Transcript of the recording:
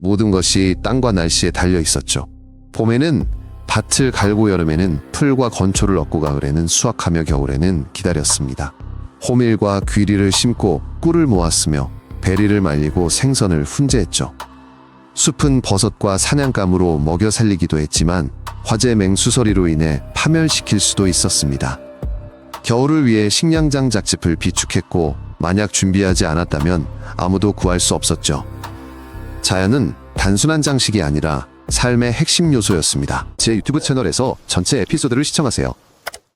모든 것이 땅과 날씨에 달려 있었죠. 봄에는 밭을 갈고 여름에는 풀과 건초를 얻고 가을에는 수확하며 겨울에는 기다렸습니다. 호밀과 귀리를 심고 꿀을 모았으며 베리를 말리고 생선을 훈제했죠. 숲은 버섯과 사냥감으로 먹여 살리기도 했지만 화재 맹수서리로 인해 파멸시킬 수도 있었습니다. 겨울을 위해 식량장 잣집을 비축했고 만약 준비하지 않았다면 아무도 구할 수 없었죠. 자연은 단순한 장식이 아니라 삶의 핵심 요소였습니다. 제 유튜브 채널에서 전체 에피소드를 시청하세요.